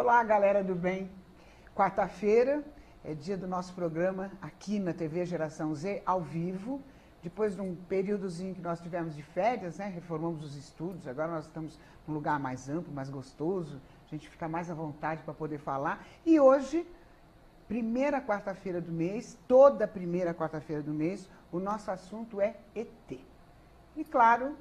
Olá, galera do bem. Quarta-feira é dia do nosso programa aqui na TV Geração Z, ao vivo. Depois de um períodozinho que nós tivemos de férias, né? Reformamos os estúdios, agora nós estamos num lugar mais amplo, mais gostoso. A gente fica mais à vontade para poder falar. E hoje, primeira quarta-feira do mês, toda primeira quarta-feira do mês, o nosso assunto é ET. E claro,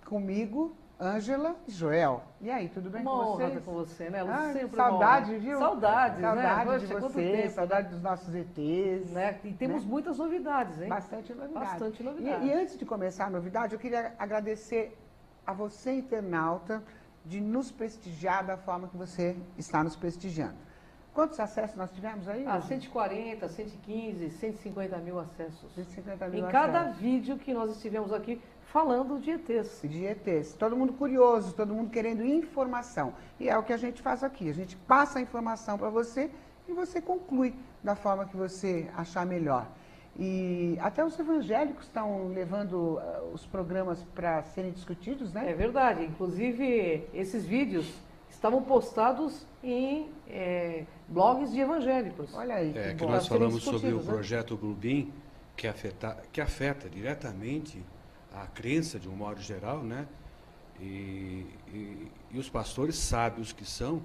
comigo, Ângela e Joel. E aí, tudo bem com vocês? Uma honra com você, né? Sempre saudade, viu? Saudades, saudade né? de Poxa, quanto você, tempo, saudade dos nossos ETs. Né? E temos muitas novidades, hein? Bastante novidade. Bastante novidade. E antes de começar a novidade, eu queria agradecer a você, internauta, de nos prestigiar da forma que você está nos prestigiando. Quantos acessos nós tivemos aí? 140, 115, 150 mil acessos. 150 mil em acessos. cada vídeo que nós estivemos aqui falando de ETs. De ETs. Todo mundo curioso, todo mundo querendo informação. E é o que a gente faz aqui. A gente passa a informação para você e você conclui da forma que você achar melhor. E até os evangélicos estão levando os programas para serem discutidos, né? É verdade. Inclusive, esses vídeos estavam postados em blogs de evangélicos. Olha aí. Que nós falamos sobre o projeto Bluebeam, que afeta diretamente a crença de um modo geral, né? E os pastores sábios que são,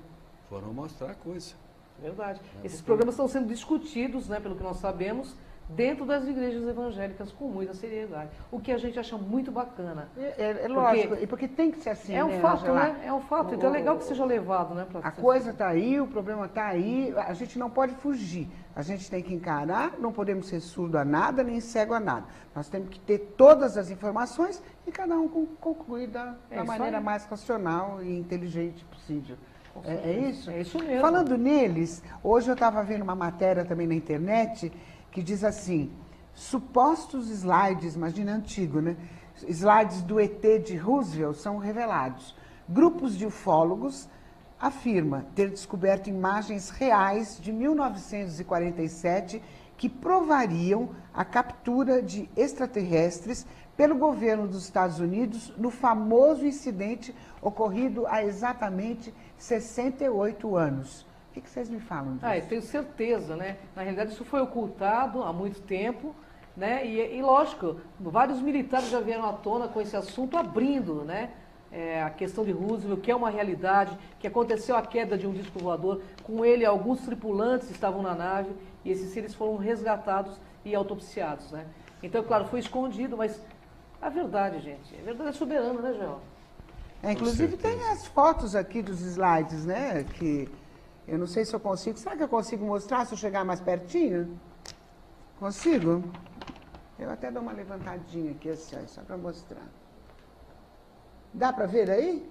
foram mostrar a coisa. Verdade. Esses programas estão sendo discutidos, né, pelo que nós sabemos, dentro das igrejas evangélicas com muita seriedade. O que a gente acha muito bacana. É lógico, porque tem que ser assim. É um fato, né? É um fato. Então é legal que seja levado, né? A coisa está aí, o problema está aí, a gente não pode fugir. A gente tem que encarar, não podemos ser surdo a nada, nem cego a nada. Nós temos que ter todas as informações e cada um concluir da maneira mais racional e inteligente possível. É isso? É isso mesmo. Falando neles, hoje eu estava vendo uma matéria também na internet que diz assim, supostos slides, imagina antigo, né? Slides do ET de Roosevelt são revelados. Grupos de ufólogos afirmam ter descoberto imagens reais de 1947 que provariam a captura de extraterrestres pelo governo dos Estados Unidos no famoso incidente ocorrido há exatamente 68 anos. O que vocês me falam disso? Eu tenho certeza, né? Na realidade, isso foi ocultado há muito tempo, né? E lógico, vários militares já vieram à tona com esse assunto, abrindo, né? A questão de Roosevelt, que é uma realidade, que aconteceu a queda de um disco voador, com ele alguns tripulantes estavam na nave, e esses seres foram resgatados e autopsiados, né? Então, claro, foi escondido, mas a verdade, gente, a verdade é soberana, né, Joel? Inclusive tem as fotos aqui dos slides, né? Que eu não sei se eu consigo. Será que eu consigo mostrar se eu chegar mais pertinho? Consigo? Eu até dou uma levantadinha aqui assim, só para mostrar. Dá para ver aí?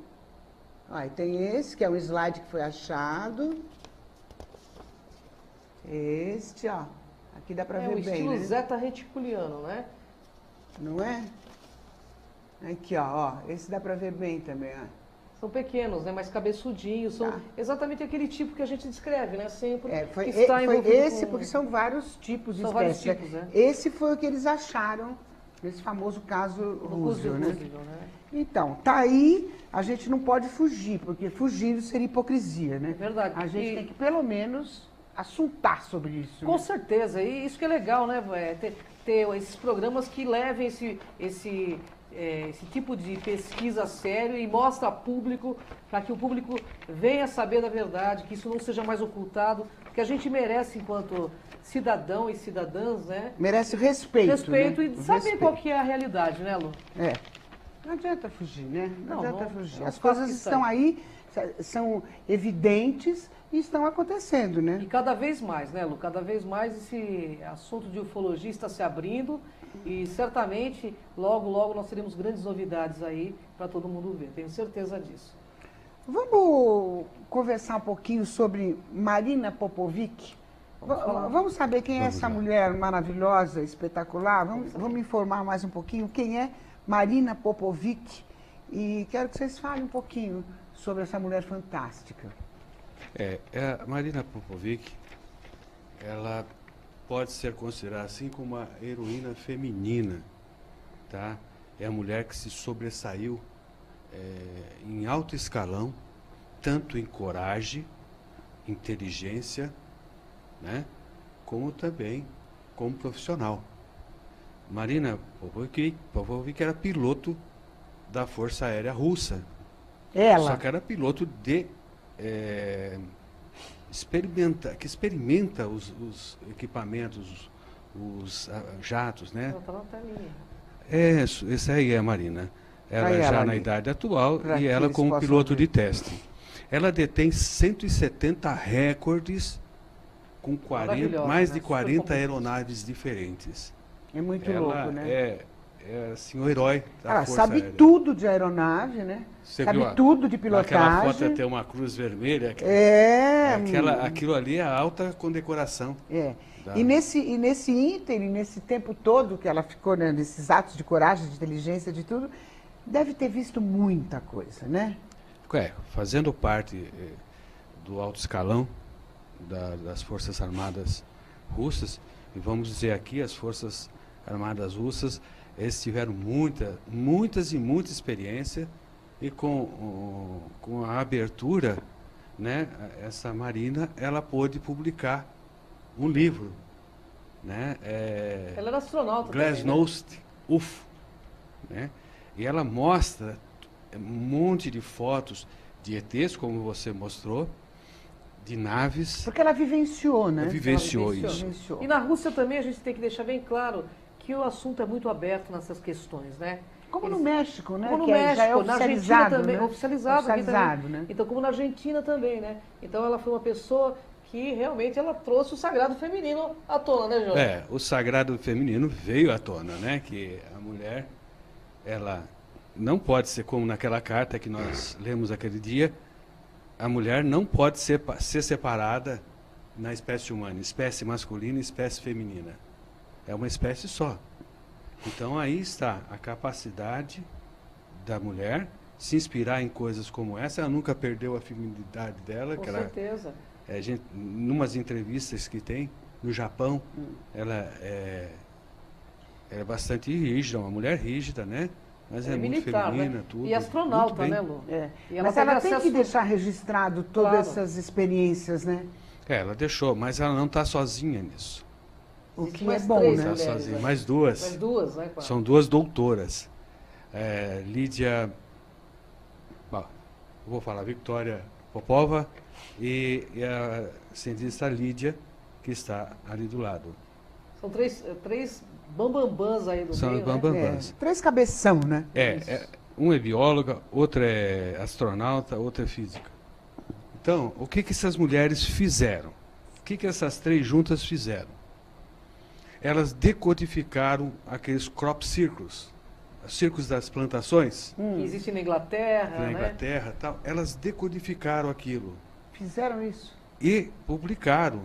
Olha, tem esse, que é um slide que foi achado. Este, ó. Aqui dá para ver bem, né? É o estilo Zeta reticuliano, né? Não é? Aqui, ó. Esse dá para ver bem também, ó. São pequenos, né? Mais cabeçudinhos. São exatamente aquele tipo que a gente descreve, né? Sempre foi esse, porque são vários tipos de espécies. Vários tipos, né? Esse foi o que eles acharam nesse famoso caso Roosevelt, né? Então, tá aí, a gente não pode fugir, porque fugir seria hipocrisia, né? É verdade. A gente tem que, pelo menos, assuntar sobre isso. Com certeza. E isso que é legal, né? Ter esses programas que levem esse tipo de pesquisa a sério e mostra a público, para que o público venha saber da verdade, que isso não seja mais ocultado, que a gente merece enquanto cidadão e cidadãs, né? Merece respeito. Respeito, né? E saber qual que é a realidade, né, Lu? Não adianta fugir, né? Não adianta fugir. Não As coisas estão aí, são evidentes e estão acontecendo, né? E cada vez mais, né, Lu? Cada vez mais esse assunto de ufologia está se abrindo e certamente logo, logo nós teremos grandes novidades aí para todo mundo ver. Tenho certeza disso. Vamos conversar um pouquinho sobre Marina Popovic? Vamos saber quem é essa mulher maravilhosa, espetacular? Vamos informar mais um pouquinho quem é Marina Popovic. E quero que vocês falem um pouquinho sobre essa mulher fantástica. A Marina Popovic, ela pode ser considerada assim como uma heroína feminina, tá? É a mulher que se sobressaiu em alto escalão, tanto em coragem inteligência, né? Como também como profissional. Marina Popovic que era piloto da Força Aérea Russa. Ela? Só que era piloto de que experimenta os equipamentos, os jatos, né? Essa aí é a Marina. Ela já na idade atual e ela como piloto de teste. Ela detém 170 recordes com mais de 40 aeronaves diferentes. É muito louco, né? É assim, o herói da Força sabe Aérea. tudo de aeronave, né? Sabe tudo de pilotagem. Aquela foto tem uma cruz vermelha. Aquilo ali é a alta condecoração. E nesse ínterim, nesse tempo todo que ela ficou, né, nesses atos de coragem, de inteligência, de tudo, deve ter visto muita coisa, né? Fazendo parte do alto escalão das Forças Armadas Russas, e vamos dizer aqui, as Forças Armadas Russas, eles tiveram muita experiência, e com a abertura, né, essa Marina, ela pôde publicar um livro, né? Ela era astronauta Glasnost UFO, né? E ela mostra um monte de fotos de ETs, como você mostrou, de naves. Porque ela vivenciou, né? Vivenciou isso. E na Rússia também a gente tem que deixar bem claro que o assunto é muito aberto nessas questões, né? Como no México, né? Como no México, já é na Argentina também, né? oficializado aqui também. Né? Então, como na Argentina também, né? Então, ela foi uma pessoa que realmente ela trouxe o sagrado feminino à tona, né, João? O sagrado feminino veio à tona, né? Que a mulher, ela não pode ser como naquela carta que nós lemos aquele dia, a mulher não pode ser separada na espécie humana, espécie masculina e espécie feminina. É uma espécie só. Então aí está a capacidade da mulher se inspirar em coisas como essa. Ela nunca perdeu a feminilidade dela. Com certeza. Numas entrevistas que tem no Japão, ela é bastante rígida, uma mulher rígida, né? Mas é muito militar, feminina, né? tudo. E astronauta, né, Lu? Mas ela tem que deixar registrado todas essas experiências, né? Ela deixou, mas ela não está sozinha nisso. O que é bom, né? Está sozinha. Mais duas. Mais duas, né? São duas doutoras. Lídia, vou falar, Victoria Popova e a cientista Lídia, que está ali do lado. São três bambambãs aí do São meio, bambambãs. né? Três cabeção, né? Um é bióloga, outra é astronauta, outra é física. Então, o que essas mulheres fizeram? O que essas três juntas fizeram? Elas decodificaram aqueles crop circles, os círculos das plantações. Que existem na Inglaterra, Na Inglaterra, né? tal. Elas decodificaram aquilo. Fizeram isso. E publicaram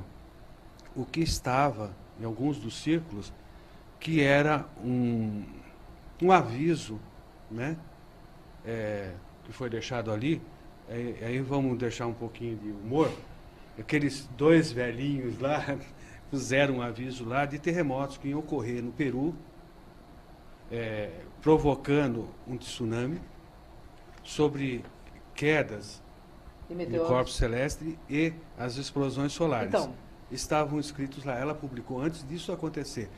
o que estava em alguns dos círculos, que era um aviso, né? Que foi deixado ali. Aí vamos deixar um pouquinho de humor. Aqueles dois velhinhos lá puseram um aviso lá de terremotos que iam ocorrer no Peru, provocando um tsunami, sobre quedas de corpos celestes e as explosões solares. Então, estavam escritos lá. Ela publicou antes disso acontecer.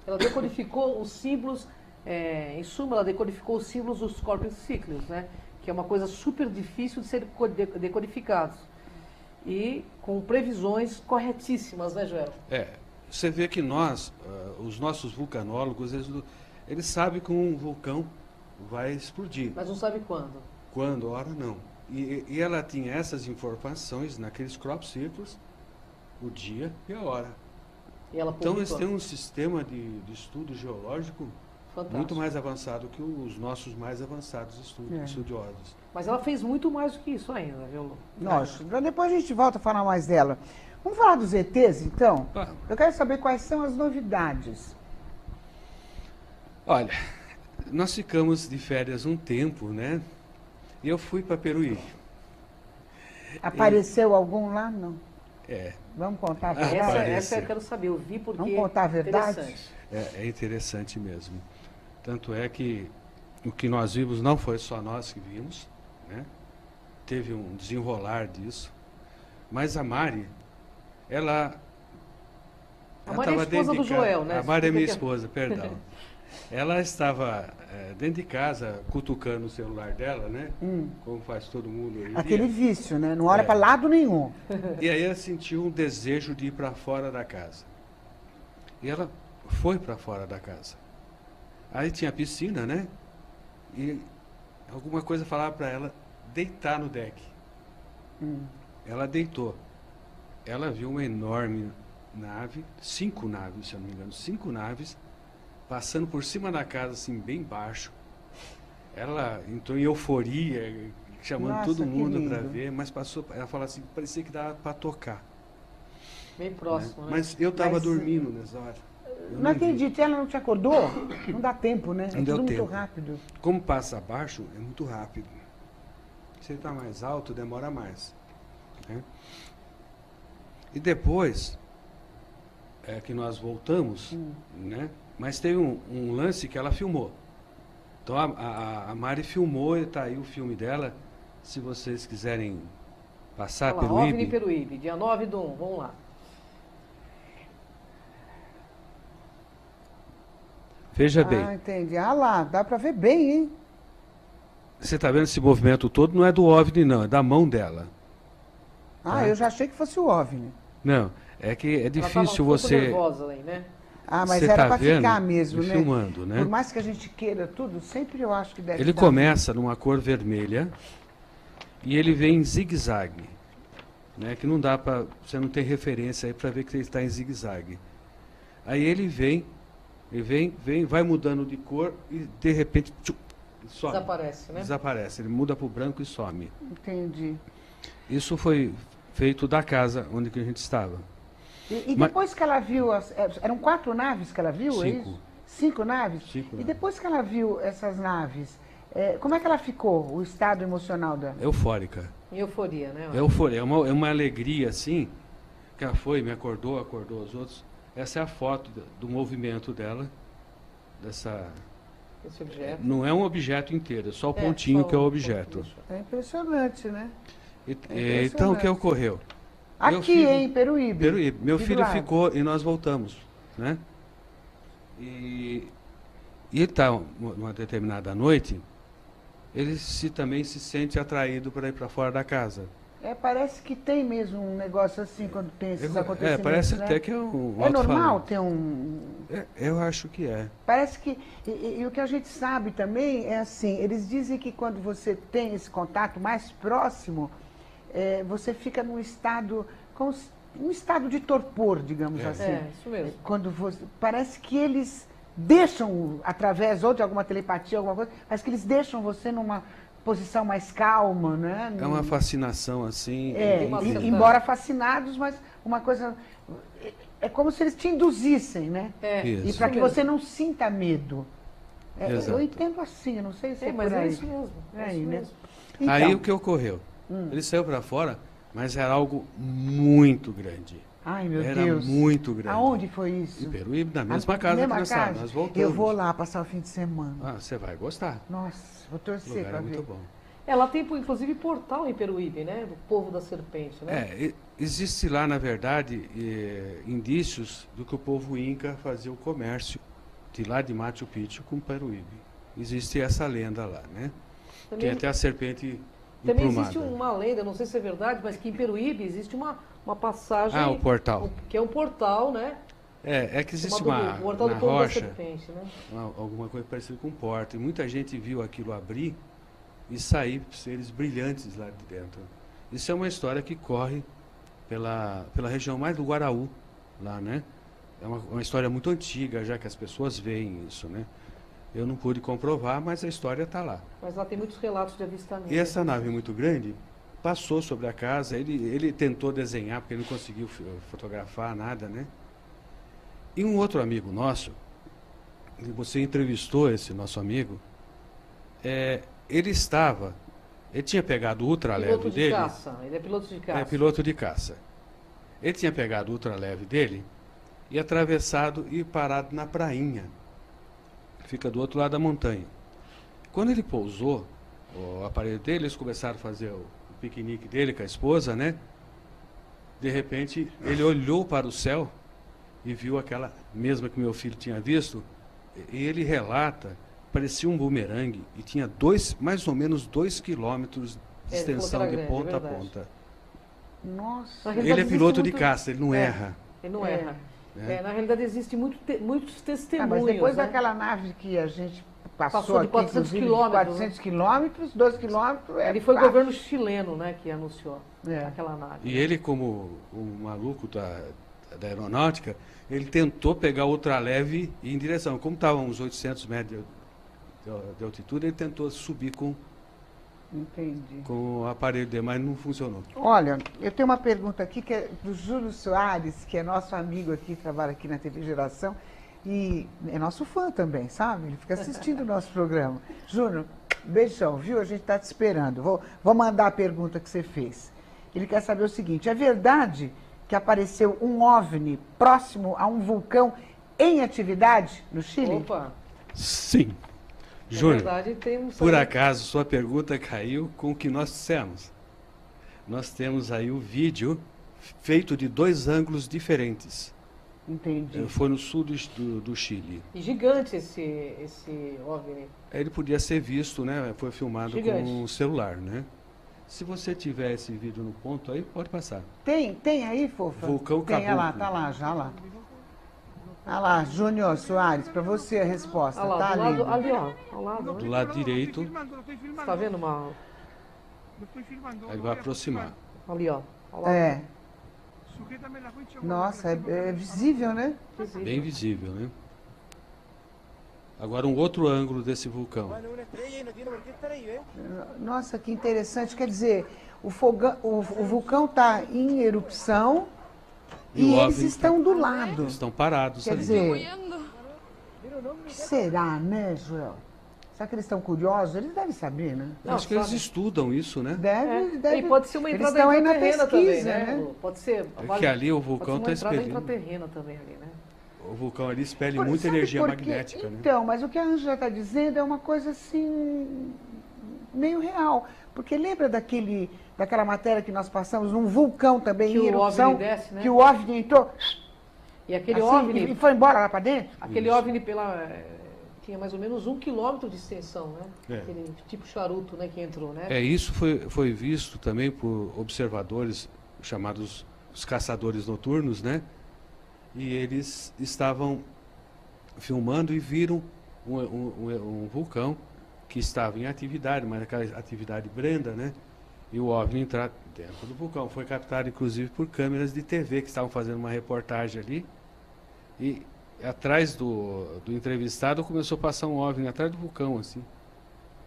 Ela decodificou os símbolos, em suma, ela decodificou os símbolos dos corpos cíclicos, né? Que é uma coisa super difícil de ser decodificados. E com previsões corretíssimas, né, Joel? Você vê que nós, os nossos vulcanólogos, eles sabem que um vulcão vai explodir. Mas não sabe quando. Quando, hora não. E ela tinha essas informações naqueles crop circles, o dia e a hora. E ela então eles têm um sistema de estudo geológico fantástico, muito mais avançado que os nossos mais avançados estudiosos. Mas ela fez muito mais do que isso ainda, viu? Nossa, depois a gente volta a falar mais dela. Vamos falar dos ETs, então? Eu quero saber quais são as novidades. Olha, nós ficamos de férias um tempo, né? E eu fui para Peruíbe. Apareceu algum lá? Não. Vamos contar a verdade? Essa eu quero saber, eu vi porque... Vamos contar a verdade? É interessante mesmo. Tanto é que o que nós vimos não foi só nós que vimos, né? Teve um desenrolar disso. Mas a Mari, ela Mari é a esposa do Joel, né? A Mari é minha esposa, perdão. Ela estava dentro de casa, cutucando o celular dela, né? Como faz todo mundo hoje em Aquele dia. vício, né? Não olha para lado nenhum. E aí ela sentiu um desejo de ir para fora da casa. E ela foi para fora da casa. Aí tinha piscina, né? E alguma coisa falava para ela deitar no deck. Ela deitou. Ela viu uma enorme nave, 5 naves, se eu não me engano, 5 naves, passando por cima da casa, assim, bem baixo. Ela entrou em euforia, chamando Nossa, todo que mundo lindo. para ver, mas passou, ela falou assim, parecia que dava para tocar. Bem próximo, né? Mas eu estava Mas, dormindo nessa hora. Eu Não vi. acredito, ela não te acordou? Não dá tempo, né? Não É deu tudo tempo. muito rápido. Como passa abaixo, é muito rápido. Se ele está mais alto, demora mais. Né? E depois é que nós voltamos, né? Mas teve um lance que ela filmou. Então a Mari filmou e está aí o filme dela. Se vocês quiserem passar Olha lá, pelo OVNI IB. Peruíbe, dia 9/1, vamos lá. Veja Ah, bem, entendi. Ah lá, dá para ver bem, hein? você está vendo esse movimento todo, não é do OVNI não, é da mão dela. Ah, eu já achei que fosse o OVNI. Não, é que é Ela tava difícil um pouco você... nervosa aí, né? Ah, mas Você era tá para vendo? ficar mesmo, Me né? filmando, né? Por mais que a gente queira tudo, sempre eu acho que deve Ele dar. começa numa cor vermelha e ele vem em zigue-zague, né? Que não dá para, você não tem referência aí para ver que ele está em zigue-zague. Aí ele vem, vai mudando de cor e de repente some. Desaparece, né? Desaparece. Ele muda para o branco e some. Entendi. Isso foi feito da casa onde que a gente estava. E Mas- depois que ela viu, eram 4 naves que ela viu, é 5. isso? 5 naves? 5 E naves. depois que ela viu essas naves, como é que ela ficou, o estado emocional dela? Eufórica. Em euforia, né? Euforia. É uma alegria assim, que ela foi, me acordou os outros. Essa é a foto do movimento dela, dessa... Esse objeto. Não é um objeto inteiro, é só o É, pontinho só que é o o objeto. pontinho. É impressionante, né? Então, o que impressionante. ocorreu? Meu Aqui, filho- em Peruíbe. Peruíbe. Meu Aqui do filho lado. ficou e nós voltamos, né? E tá, uma determinada noite, ele também se sente atraído para ir para fora da casa. Parece que tem mesmo um negócio assim quando tem esses acontecimentos. Parece né? até que é um É normal alto-falante. ter um. Eu acho que é. Parece que. E o que a gente sabe também é assim: eles dizem que quando você tem esse contato mais próximo, você fica num estado. Um estado de torpor, digamos assim. É, isso mesmo. Quando parece que eles deixam, através ou de alguma telepatia, alguma coisa, parece que eles deixam você numa posição mais calma, né? É uma fascinação assim. uma certa- Embora fascinados, mas uma coisa. É como se eles te induzissem, né? Isso. E para que mesmo. você não sinta medo. Exato. Eu entendo assim, eu não sei se é, Mas por é aí. isso mesmo. É Aí, isso né? mesmo. Então, Aí o que ocorreu? Ele saiu para fora, mas era algo muito grande. Ai, meu Era Deus. muito grande. Aonde foi isso? Em Peruíbe, na mesma A casa mesma que nós estávamos. casa? Nós voltamos. Eu vou lá passar o fim de semana. Ah, você vai gostar. Nossa, vou O torcer lugar para é ver. muito bom. Ela tem, inclusive, portal em Peruíbe, né? Do povo da serpente, né? Existe lá, na verdade, indícios do que o povo Inca fazia o comércio de lá de Machu Picchu com Peruíbe. Existe essa lenda lá, né? Tem Também, até a serpente também emplumada. existe uma lenda, não sei se é verdade, mas que em Peruíbe existe uma passagem... Ah, o portal. Que é um portal, né? É que existe chamado portal na do povo da rocha, serpente, né? alguma coisa parecida com porta. E muita gente viu aquilo abrir e sair seres brilhantes lá de dentro. Isso é uma história que corre pela região mais do Guaraú, lá, né? É uma história muito antiga, já que as pessoas veem isso, né? Eu não pude comprovar, mas a história está lá. Mas lá tem muitos relatos de avistamento. E essa nave muito grande passou sobre a casa, ele tentou desenhar, porque ele não conseguiu fotografar nada, né? E um outro amigo nosso, você entrevistou esse nosso amigo, ele tinha pegado o ultraleve Piloto de dele. caça. Ele é piloto de caça. É piloto de caça. Ele tinha pegado o ultraleve dele e atravessado e parado na prainha. Fica do outro lado da montanha. Quando ele pousou, o aparelho dele, eles começaram a fazer o piquenique dele com a esposa, né? De repente, ele olhou para o céu e viu aquela mesma que meu filho tinha visto. E ele relata, parecia um bumerangue e tinha mais ou menos 2 quilômetros de extensão de ponta a ponta. Nossa. Ele é piloto de caça, ele não erra. Ele não erra. Na realidade, existem muitos testemunhos. Mas depois né? daquela nave que a gente passou de aqui, 400 quilômetros. 400 quilômetros, 12 quilômetros. Ele foi o governo chileno, né, que anunciou aquela nave. E ele, como um maluco da aeronáutica, ele tentou pegar outra leve e ir em direção. Como estavam uns 800 metros de altitude, ele tentou subir com o aparelho dele, mas não funcionou. Olha, eu tenho uma pergunta aqui que é do Júlio Soares, que é nosso amigo aqui, trabalha aqui na TV Geração, e é nosso fã também, sabe? Ele fica assistindo o nosso programa. Júnior, beijão, viu? A gente está te esperando. Vou mandar a pergunta que você fez. Ele quer saber o seguinte: é verdade que apareceu um OVNI próximo a um vulcão em atividade no Chile? Opa! Sim. Júnior, por aí. acaso sua pergunta caiu com o que nós dissemos. Nós temos aí o vídeo feito de 2 ângulos diferentes. Entendi. Foi no sul do Chile. E gigante esse OVNI. Ele podia ser visto, né? Foi filmado gigante. Com um celular, né? Se você tiver esse vídeo no ponto aí, pode passar. Tem aí, fofa? Vulcão Tem, Caboclo. lá, tá lá, já lá. Ah lá, Júnior Soares, para você a resposta, lá, tá ali? Ali, ó, ao lado. Do lado direito. Você tá vendo uma... Aí vai aproximar. Ali, ó. Ao lado. É. Nossa, é visível, né? Bem visível, né? Agora um outro ângulo desse vulcão. Nossa, que interessante. Quer dizer, o vulcão está em erupção e eles estão do lado. Eles estão parados Quer ali. dizer, o que será, né, Joel? Será que eles estão curiosos? Eles devem saber, né? Eu acho que eles estudam isso, né? Deve. E pode ser uma Eles entrada estão aí na intraterrena pesquisa, também, né? Pode ser. É que ali o vulcão pode está ser uma entrada expelindo. intraterrena também ali, né? O vulcão ali expele Sabe muita energia por quê? magnética, né? Então, mas o que a Ângela está dizendo é uma coisa assim, meio real. Porque lembra daquela matéria que nós passamos, num vulcão também Que em o erupção, OVNI desce, né? que o OVNI entrou E aquele assim, OVNI... e foi embora lá para dentro? Aquele OVNI tinha mais ou menos 1 quilômetro de extensão, né? É. Aquele tipo charuto, né, que entrou, né? Isso foi visto também por observadores chamados os caçadores noturnos, né? E eles estavam filmando e viram um vulcão que estava em atividade, mas aquela atividade branda, né? E o OVNI entrar dentro do vulcão. Foi captado, inclusive, por câmeras de TV que estavam fazendo uma reportagem ali. E atrás do entrevistado começou a passar um OVNI atrás do vulcão, assim.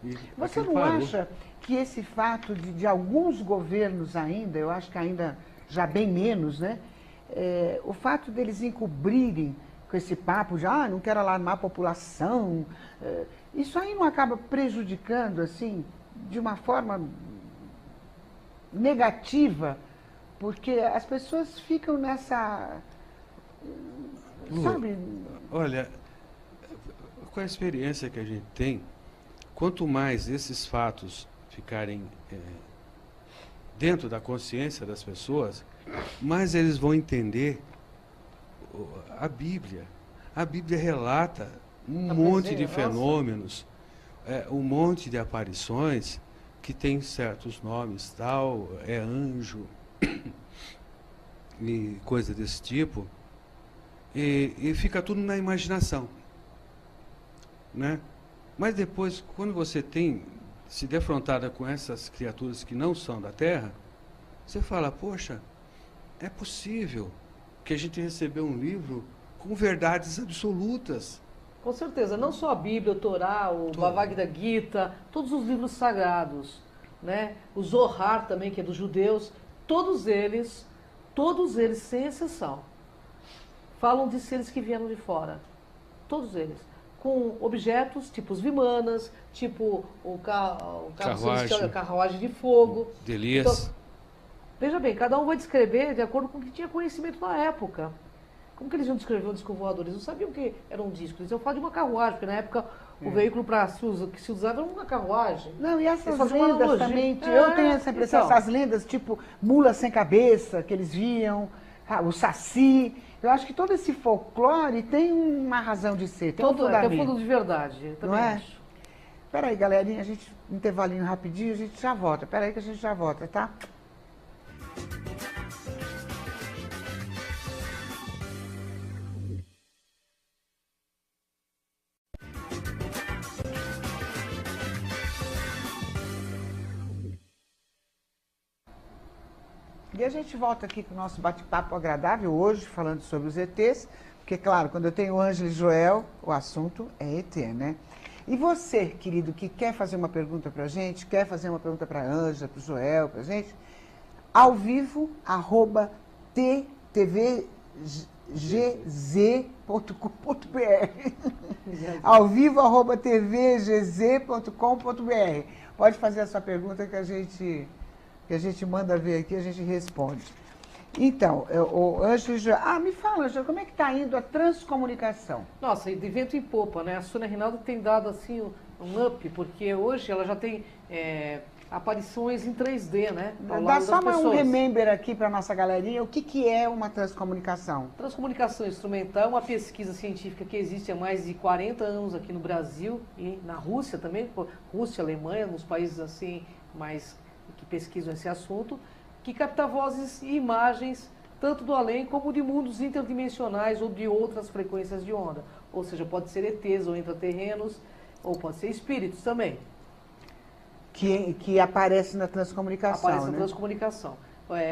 E Você não parou. acha que esse fato de alguns governos ainda, eu acho que ainda já bem menos, né? O fato deles encobrirem com esse papo de, não quero alarmar a população, isso aí não acaba prejudicando, assim, de uma forma negativa, porque as pessoas ficam nessa, sabe? Olha, com a experiência que a gente tem, quanto mais esses fatos ficarem dentro da consciência das pessoas, mais eles vão entender a Bíblia. A Bíblia relata um monte de fenômenos, um monte de aparições que tem certos nomes, tal, é anjo e coisa desse tipo, e fica tudo na imaginação, né? Mas depois, quando você tem se defrontada com essas criaturas que não são da Terra, você fala, poxa, é possível que a gente recebeu um livro com verdades absolutas. Com certeza, não só a Bíblia, o Torá, o Bhagavad Gita, todos os livros sagrados, né? O Zohar também, que é dos judeus, todos eles, sem exceção, falam de seres que vieram de fora. Todos eles. Com objetos, tipo os vimanas, tipo o carro celestial, a carruagem de fogo. De Elias. Então, veja bem, cada um vai descrever de acordo com o que tinha conhecimento na época. Como que eles iam descrever um disco voador? Eles não sabiam o que era um disco. Eles iam falar de uma carruagem, porque na época O veículo que se usava era uma carruagem. Não, e essas Eles faziam uma lendas analogia. também, eu tenho essa impressão, então. essas lendas tipo mula sem cabeça, que eles viam, o saci. Eu acho que todo esse folclore tem uma razão de ser, tem um Tem fundamento. fundo de verdade, eu também Não é? acho. Peraí, galerinha, a gente, intervalinho rapidinho, a gente já volta. Peraí que a gente já volta, tá? E a gente volta aqui com o nosso bate-papo agradável hoje, falando sobre os ETs, porque, claro, quando eu tenho o Ângelo e Joel, o assunto é ET, né? E você, querido, que quer fazer uma pergunta pra gente, quer fazer uma pergunta pra Ângela, pro Joel, pra gente, ao vivo, @tvgz.com.br ao vivo, @tvgz.com.br. Pode fazer a sua pergunta que a gente manda ver aqui, a gente responde. Então, o Ângelo, me fala, Ângelo, como é que está indo a transcomunicação? Nossa, e de vento em popa, né? A Sônia Rinaldo tem dado assim um up, porque hoje ela já tem aparições em 3D, né? Dá só um remember aqui para nossa galerinha, o que é uma transcomunicação? Transcomunicação instrumental é uma pesquisa científica que existe há mais de 40 anos aqui no Brasil e na Rússia também, Rússia, Alemanha, nos países assim mais que pesquisam esse assunto, que capta vozes e imagens tanto do além como de mundos interdimensionais ou de outras frequências de onda. Ou seja, pode ser ETs ou intraterrenos, ou pode ser espíritos também. Que aparece na transcomunicação, Aparece na né? transcomunicação.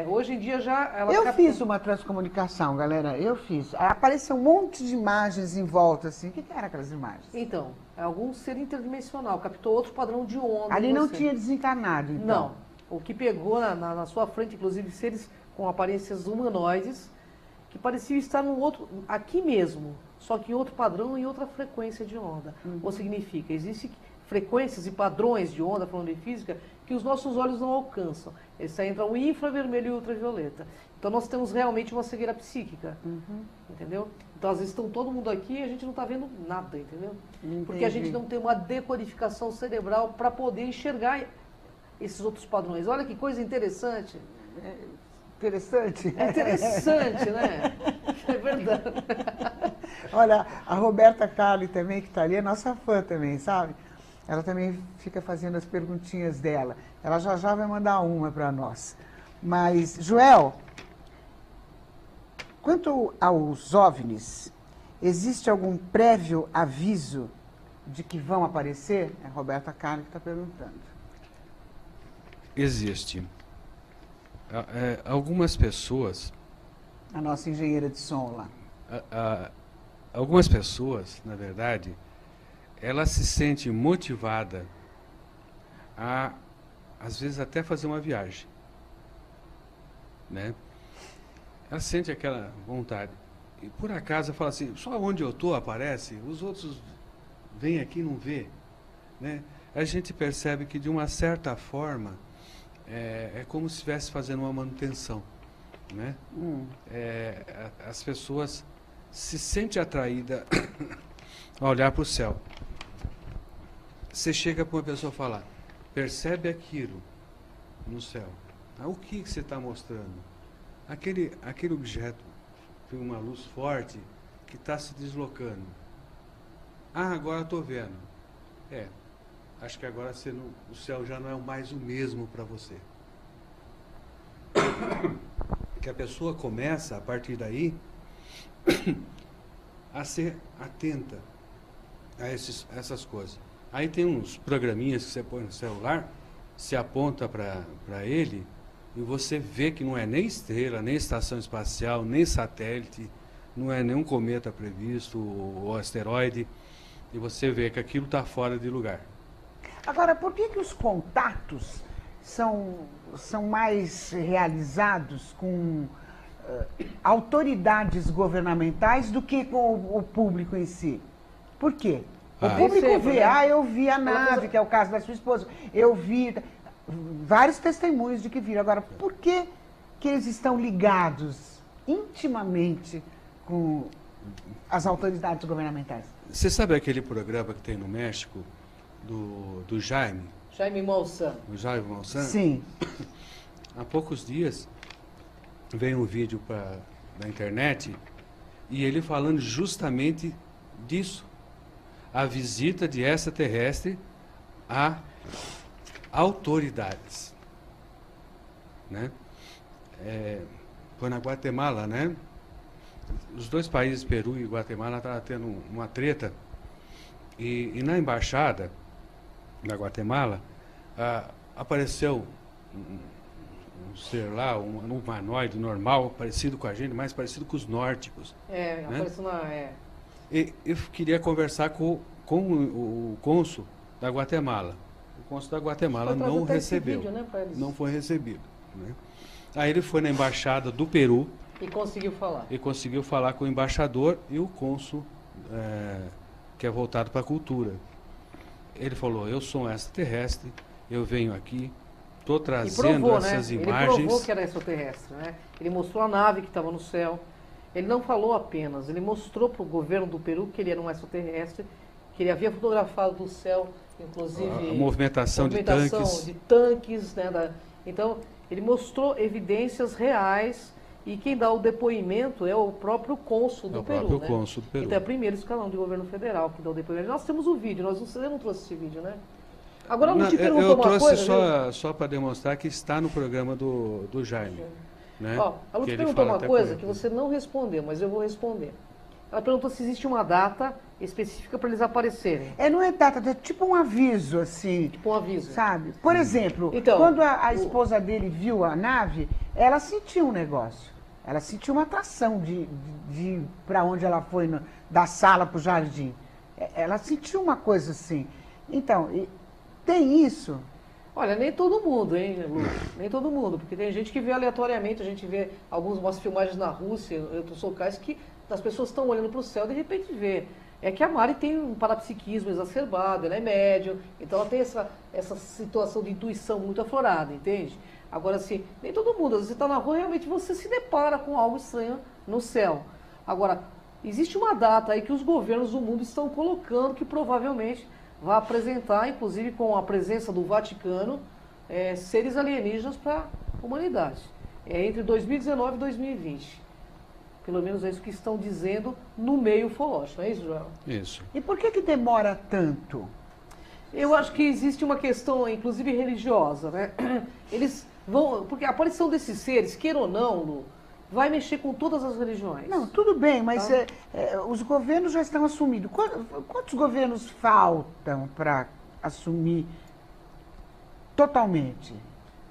Hoje em dia já... Eu fiz uma transcomunicação, galera, eu fiz. Apareceu um monte de imagens em volta, assim. O que eram aquelas imagens? Então, é algum ser interdimensional, captou outro padrão de onda. Ali não tinha desencarnado, então? Não. O que pegou na sua frente, inclusive, seres com aparências humanoides, que pareciam estar num outro, aqui mesmo, só que em outro padrão e outra frequência de onda. Ou significa, existem frequências e padrões de onda, falando de física, que os nossos olhos não alcançam. Eles saem entre o infravermelho e o ultravioleta. Então nós temos realmente uma cegueira psíquica, entendeu? Então às vezes estão todo mundo aqui e a gente não está vendo nada, entendeu? Entendi. Porque a gente não tem uma decodificação cerebral para poder enxergar esses outros padrões. Olha que coisa interessante. Interessante? É interessante, né? É verdade. Olha, a Roberta Carli também, que está ali, é nossa fã também, sabe? Ela também fica fazendo as perguntinhas dela. Ela já vai mandar uma para nós. Mas, Joel, quanto aos OVNIs, existe algum prévio aviso de que vão aparecer? É a Roberta Carli que está perguntando. Existe. Algumas pessoas... A nossa engenheira de som lá. Algumas pessoas, na verdade, ela se sente motivada a, às vezes, até fazer uma viagem. Né? Ela sente aquela vontade. E, por acaso, fala assim, só onde eu estou aparece, os outros vêm aqui e não vê. Né? A gente percebe que, de uma certa forma... É como se estivesse fazendo uma manutenção, né? As pessoas se sentem atraídas a olhar para o céu. Você chega para uma pessoa e fala, percebe aquilo no céu. O que você está mostrando? Aquele objeto tem uma luz forte que está se deslocando. Agora estou vendo. Acho que agora o céu já não é mais o mesmo para você. Que a pessoa começa, a partir daí, a ser atenta a essas coisas. Aí tem uns programinhas que você põe no celular, se aponta para ele, e você vê que não é nem estrela, nem estação espacial, nem satélite, não é nenhum cometa previsto ou asteroide, e você vê que aquilo está fora de lugar. Agora, por que os contatos são mais realizados com autoridades governamentais do que com o público em si? Por quê? O público vê, eu vi a nave, que é o caso da sua esposa, eu vi vários testemunhos de que viram. Agora, por que eles estão ligados intimamente com as autoridades governamentais. Você sabe aquele programa que tem no México, do Jaime? Jaime Maussan. O Jaime Maussan? Sim. Há poucos dias veio um vídeo na internet e ele falando justamente disso. A visita de extraterrestre a autoridades. Né? Foi na Guatemala, né? Os dois países, Peru e Guatemala, estavam tendo uma treta. E na embaixada da Guatemala apareceu um ser lá, um humanoide normal, parecido com a gente, mais parecido com os nórdicos. Né? Apareceu E eu queria conversar com o cônsul da Guatemala. O cônsul da Guatemala não recebeu. Vídeo, né, não foi recebido. Né? Aí ele foi na embaixada do Peru. E conseguiu falar. E conseguiu falar com o embaixador e o cônsul, que é voltado para a cultura. Ele falou, eu sou um extraterrestre, eu venho aqui, estou trazendo essas imagens. Ele provou que era extraterrestre, né? Ele mostrou a nave que estava no céu. Ele não falou apenas, ele mostrou para o governo do Peru que ele era um extraterrestre, que ele havia fotografado do céu, inclusive... A movimentação de tanques. Né, então, ele mostrou evidências reais e quem dá o depoimento é o próprio cônsul do Peru. Cônsul do Peru. Então é o primeiro escalão de governo federal que dá o depoimento. Nós temos o vídeo, você não trouxe esse vídeo, né? Agora não te perguntou uma coisa... Eu trouxe só para demonstrar que está no programa do Jaime. Né? Ó, a Lu te perguntou uma coisa que você não respondeu, mas eu vou responder. Ela perguntou se existe uma data específica para eles aparecerem. Não é data, é tipo um aviso, assim. Tipo um aviso. Sabe? Por exemplo, então, quando a esposa dele viu a nave, ela sentiu um negócio. Ela sentiu uma atração de para onde ela foi, da sala para o jardim. Ela sentiu uma coisa assim. Então, tem isso... Olha, nem todo mundo, hein, Lu? Nem todo mundo, porque tem gente que vê aleatoriamente, a gente vê algumas filmagens na Rússia, outros locais que as pessoas estão olhando para o céu e de repente vê. É que a Mari tem um parapsiquismo exacerbado, ela é médium, então ela tem essa situação de intuição muito aflorada, entende? Agora, assim, nem todo mundo, às vezes você está na rua e realmente você se depara com algo estranho no céu. Agora, existe uma data aí que os governos do mundo estão colocando que provavelmente... vai apresentar, inclusive com a presença do Vaticano, seres alienígenas para a humanidade. É entre 2019 e 2020. Pelo menos é isso que estão dizendo no meio ufológico, não é isso, Joel? Isso. E por que demora tanto? Eu acho que existe uma questão, inclusive religiosa, né? Eles vão... Porque a aparição desses seres, queira ou não, Lu, vai mexer com todas as religiões. Não, tudo bem, mas os governos já estão assumidos. Quantos governos faltam para assumir totalmente?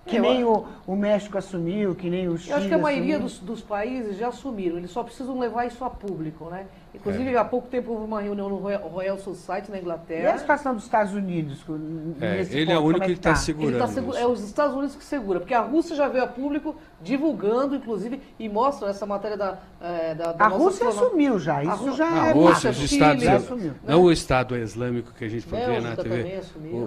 Que nem o México assumiu, que nem o Chile. Eu acho que a maioria dos países já assumiram, eles só precisam levar isso a público, né? Inclusive, há pouco tempo houve uma reunião no Royal Society na Inglaterra. E a situação dos Estados Unidos? Ele é o único que está segurando. É os Estados Unidos que segura, porque a Rússia já veio a público divulgando, inclusive, e mostra essa matéria da a Rússia assumiu já, isso já é... A Rússia, os Estados assumiu. Não o Estado Islâmico que a gente foi ver na TV.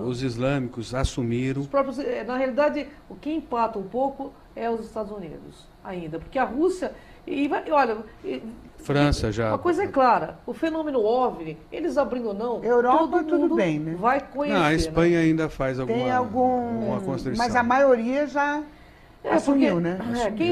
Os islâmicos assumiram. Os próprios, na realidade, o que empata um pouco é os Estados Unidos ainda, porque a Rússia... França já... Uma coisa é clara, o fenômeno OVNI, eles abrindo ou não, Europa tudo bem, né? Vai conhecer. Não, a Espanha ainda faz alguma constrição. Mas a maioria já assumiu, né? Quem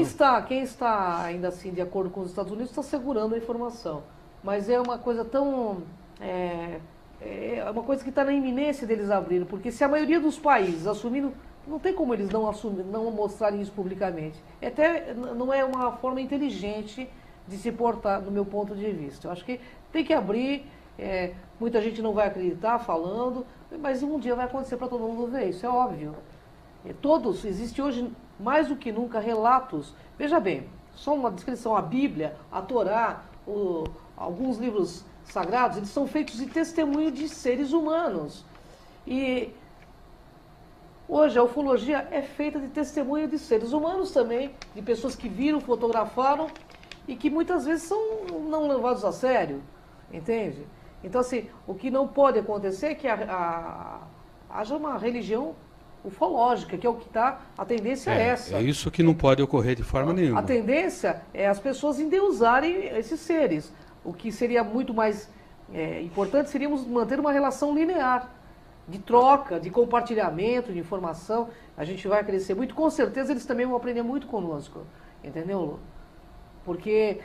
está ainda assim de acordo com os Estados Unidos está segurando a informação. Mas é uma coisa tão... É uma coisa que está na iminência deles abrirem, porque se a maioria dos países assumindo... Não tem como eles não mostrarem isso publicamente. Até não é uma forma inteligente de se portar, do meu ponto de vista. Eu acho que tem que abrir, muita gente não vai acreditar falando, mas um dia vai acontecer para todo mundo ver, isso é óbvio. Existe hoje, mais do que nunca, relatos. Veja bem, só uma descrição, a Bíblia, a Torá, alguns livros sagrados, eles são feitos de testemunho de seres humanos. E... hoje a ufologia é feita de testemunho de seres humanos também, de pessoas que viram, fotografaram e que muitas vezes são não levados a sério, entende? Então, assim, o que não pode acontecer é que haja uma religião ufológica, que é o que está, a tendência é essa. É isso que não pode ocorrer de forma nenhuma. A tendência é as pessoas endeusarem esses seres. o que seria muito mais importante seríamos manter uma relação linear, de troca, de compartilhamento, de informação. A gente vai crescer muito. Com certeza eles também vão aprender muito conosco. Entendeu, Lu? Porque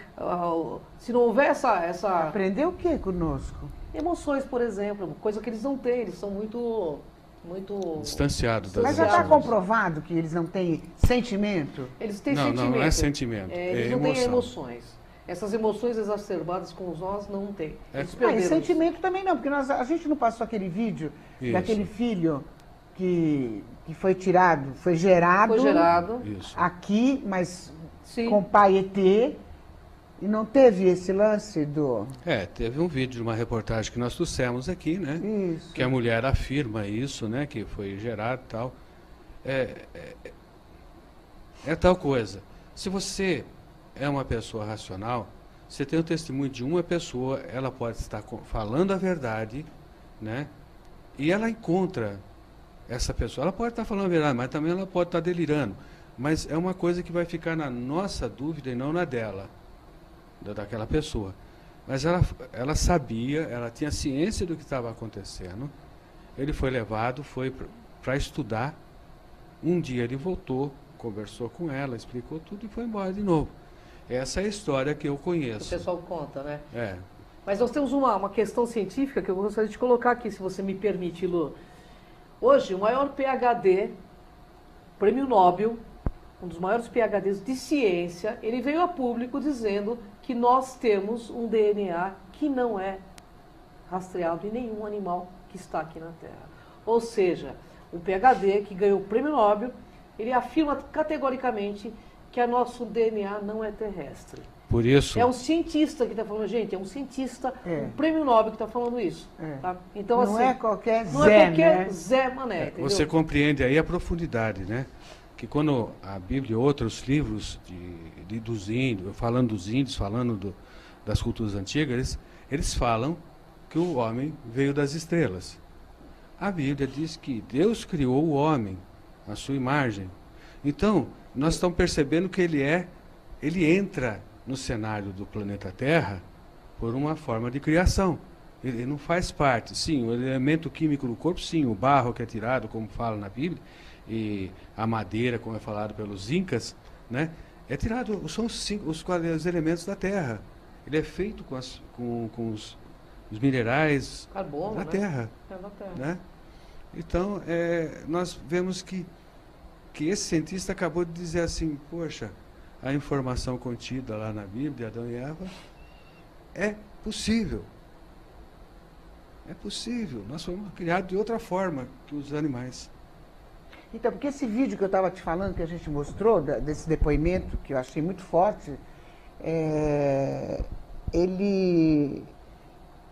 se não houver essa... Aprender o que conosco? Emoções, por exemplo, coisa que eles não têm. Eles são muito distanciados das Mas já está comprovado que eles não têm sentimento? Eles têm sentimento. Não é sentimento. Eles não têm emoções. Essas emoções exacerbadas com nós não têm. E sentimento também não, porque a gente não passou aquele vídeo daquele filho que foi tirado, foi gerado aqui, mas com pai ET, e não teve esse lance do... Teve um vídeo de uma reportagem que nós trouxemos aqui, né? Isso. Que a mulher afirma isso, né? Que foi gerado e tal. É tal coisa. Se você é uma pessoa racional, você tem o testemunho de uma pessoa, ela pode estar falando a verdade, né? E ela encontra essa pessoa. Ela pode estar falando a verdade, mas também ela pode estar delirando. Mas é uma coisa que vai ficar na nossa dúvida e não na dela, daquela pessoa. Mas ela sabia, ela tinha ciência do que estava acontecendo. Ele foi levado, foi para estudar. Um dia ele voltou, conversou com ela, explicou tudo e foi embora de novo. Essa é a história que eu conheço. O pessoal conta, né? É. Mas nós temos uma questão científica que eu gostaria de colocar aqui, se você me permite, Lu. Hoje, o maior PhD, prêmio Nobel, um dos maiores PhDs de ciência, ele veio a público dizendo que nós temos um DNA que não é rastreado em nenhum animal que está aqui na Terra. Ou seja, um PhD que ganhou o prêmio Nobel, ele afirma categoricamente que o nosso DNA não é terrestre. Por isso... É um cientista que está falando, gente, é um cientista, um prêmio Nobel que está falando isso. Tá? Então, não é qualquer Zé, não é qualquer né? Zé Mané, entendeu? Você compreende aí a profundidade, né? Que quando a Bíblia e outros livros dos índios, falando dos índios, falando das culturas antigas, eles falam que o homem veio das estrelas. A Bíblia diz que Deus criou o homem, à sua imagem. Então, nós estamos percebendo que ele entra no cenário do planeta Terra por uma forma de criação. Ele não faz parte, sim, o elemento químico do corpo, sim, o barro que é tirado, como fala na Bíblia, e a madeira, como é falado pelos incas, né, é tirado, são os elementos da Terra. Ele é feito com os minerais carbono, da né? Terra. Da Terra. Né? Então, nós vemos que esse cientista acabou de dizer assim, poxa, a informação contida lá na Bíblia, de Adão e Eva, é possível. É possível. Nós fomos criados de outra forma que os animais. Então, porque esse vídeo que eu estava te falando, que a gente mostrou, desse depoimento, que eu achei muito forte, ele...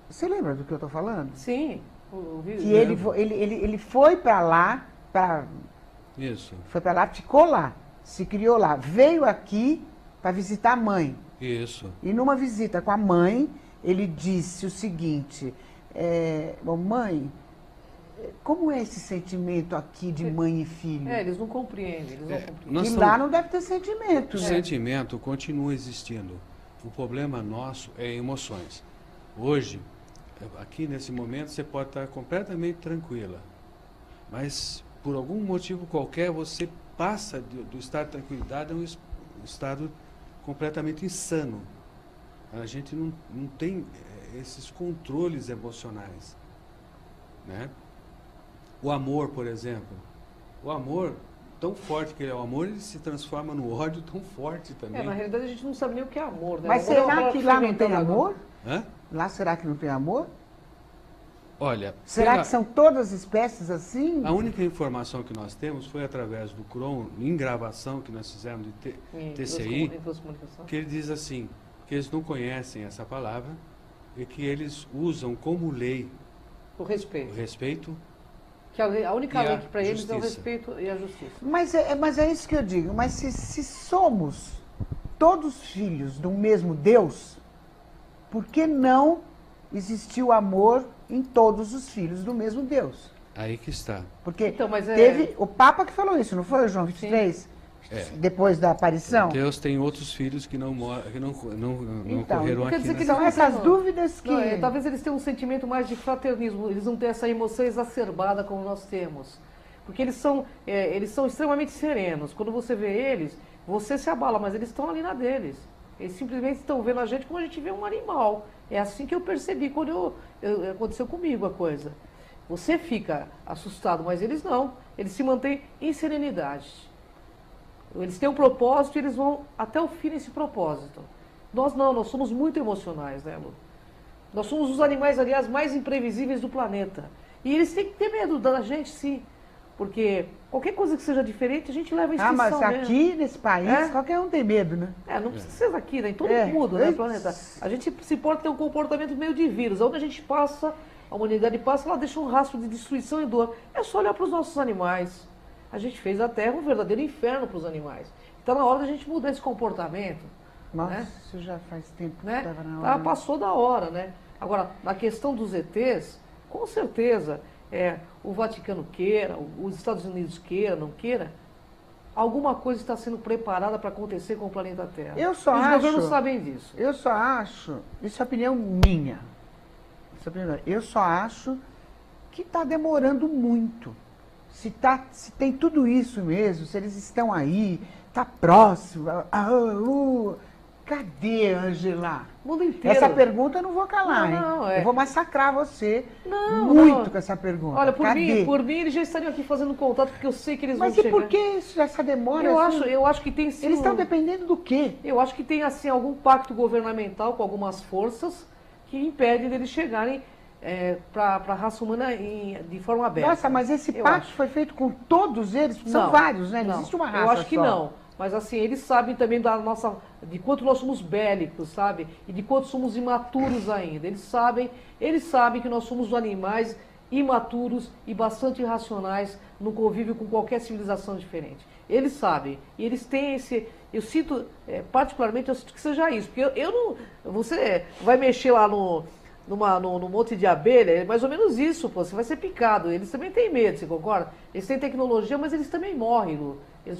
Você lembra do que eu estou falando? Sim. O vídeo. Que ele foi para lá, Isso. Foi para lá, ficou lá, se criou lá, veio aqui para visitar a mãe. Isso. E numa visita com a mãe, ele disse o seguinte, mãe, como é esse sentimento aqui de mãe e filho? Eles não compreendem. E lá não deve ter sentimento. O sentimento continua existindo. O problema nosso é emoções. Hoje, aqui nesse momento, você pode estar completamente tranquila. Mas, por algum motivo qualquer, você passa do estado de tranquilidade a um estado completamente insano. A gente não tem esses controles emocionais. Né? O amor, por exemplo. O amor, tão forte que ele é o amor, ele se transforma no ódio tão forte também. Na realidade, a gente não sabe nem o que é amor. Né? Mas será que lá não tem amor? Hã? Lá será que não tem amor? Olha... Será que são todas espécies assim? A única informação que nós temos foi através do CRON, em gravação que nós fizemos de TCI, que ele diz assim, que eles não conhecem essa palavra e que eles usam como lei o respeito. Que a única lei que para eles é o respeito e a justiça. Mas é isso que eu digo. Mas se somos todos filhos do mesmo Deus, por que não existiu amor em todos os filhos do mesmo Deus? Aí que está. Porque teve o Papa que falou isso, não foi, João 23? depois da aparição? Deus tem outros filhos que não Então, correram quer aqui. dizer que São essas dúvidas que... Não, talvez eles tenham um sentimento mais de fraternismo, eles não têm essa emoção exacerbada como nós temos. Porque eles são extremamente serenos. Quando você vê eles, você se abala, mas eles estão ali na deles. Eles simplesmente estão vendo a gente como a gente vê um animal. É assim que eu percebi quando aconteceu comigo a coisa. Você fica assustado, mas eles não. Eles se mantêm em serenidade. Eles têm um propósito e eles vão até o fim nesse propósito. Nós não, nós somos muito emocionais, né, Lu? Nós somos os animais, aliás, mais imprevisíveis do planeta. E eles têm que ter medo da gente, sim. Porque qualquer coisa que seja diferente, a gente leva a extinção mas aqui nesse país, qualquer um tem medo, né? Não precisa ser aqui, né? Em todo mundo, né, planeta. A gente se pode ter um comportamento meio de vírus. Onde a gente passa, a humanidade passa, ela deixa um rastro de destruição e dor. É só olhar para os nossos animais. A gente fez a Terra um verdadeiro inferno para os animais. Está na hora da gente mudar esse comportamento. Nossa, né? isso já faz tempo que né? estava na hora. Passou da hora, né? Agora, na questão dos ETs, com certeza, o Vaticano queira, os Estados Unidos queira, não queira, alguma coisa está sendo preparada para acontecer com o planeta Terra. Eu só Os acho... governos sabem disso. Eu só acho... Isso é opinião minha. Eu só acho que está demorando muito. Se tem tudo isso mesmo, se eles estão aí, está próximo. Cadê, Ângela? O mundo inteiro. Essa pergunta eu não vou calar, Não, hein? Eu vou massacrar você não. com essa pergunta. Olha, por mim, eles já estariam aqui fazendo contato, porque eu sei que eles vão chegar. Mas e por que essa demora? Eu acho que tem sim. Eles estão dependendo do quê? Eu acho que tem, assim, algum pacto governamental com algumas forças que impedem deles chegarem para a raça humana de forma aberta. Nossa, mas esse pacto foi feito com todos eles? São vários, né? Não existe uma raça só. Eu acho que não. Mas assim, eles sabem também de quanto nós somos bélicos, sabe? E de quanto somos imaturos ainda. Eles sabem que nós somos animais imaturos e bastante irracionais no convívio com qualquer civilização diferente. Eles sabem. E eles têm eu sinto, particularmente, eu sinto que seja isso. Porque eu não... Você vai mexer lá no monte de abelha, é mais ou menos isso, pô, você vai ser picado. Eles também têm medo, você concorda? Eles têm tecnologia, mas eles também morrem, Lu. Eles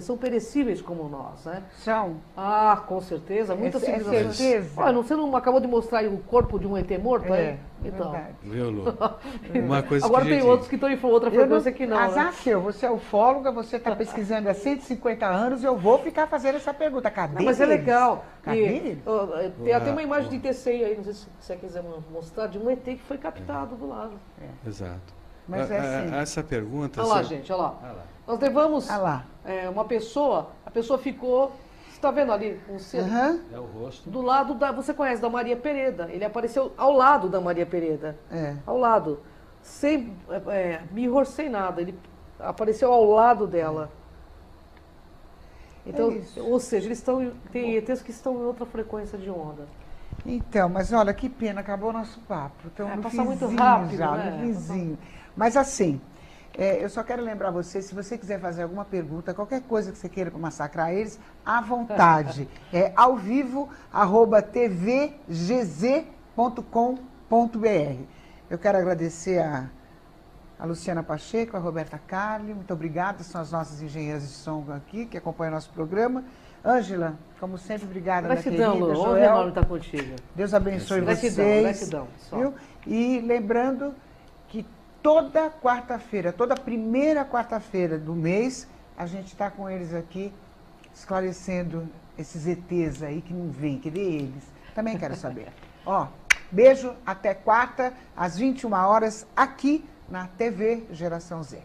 são perecíveis como nós, né? São. Ah, com certeza, muitas civilizações. Certeza. Olha, você não acabou de mostrar aí o corpo de um ET morto? Então. Verdade. Viu, Lu? Uma coisa agora tem outros que estão em outra frequência que não. Azar seu, você é ufóloga, você está pesquisando há 150 anos, eu vou ficar fazendo essa pergunta. Cadê eles? Mas é legal. Cadê tem até uma imagem de TCI aí, não sei se você quiser mostrar, de um ET que foi captado do lado. Exato. Mas assim. Essa pergunta... Olha lá, gente, olha lá. Nós levamos uma pessoa, a pessoa ficou, você está vendo ali um ser? É o rosto. Do lado você conhece, da Maria Pereda. Ele apareceu ao lado da Maria Pereda. Ao lado. Sem mirror, sem nada. Ele apareceu ao lado dela. Então, ou seja, tem ETs que estão em outra frequência de onda. Então, mas olha, que pena, acabou o nosso papo. Então, passa muito rápido, já, né? no vizinho. Mas assim, eu só quero lembrar você, se você quiser fazer alguma pergunta, qualquer coisa que você queira para massacrar eles, à vontade. Ao vivo, @tvgz.com.br. Eu quero agradecer a Luciana Pacheco, a Roberta Carli, muito obrigada, são as nossas engenheiras de som aqui, que acompanham o nosso programa. Ângela, como sempre, obrigada, gratidão, minha querida. Lu, honra enorme estar contigo. Deus abençoe vocês. Gratidão. Viu? E lembrando que toda quarta-feira, toda primeira quarta-feira do mês, a gente está com eles aqui, esclarecendo esses ETs aí que não vêm, cadê eles? Também quero saber. Beijo, até quarta, às 21 horas, aqui na TV Geração Z.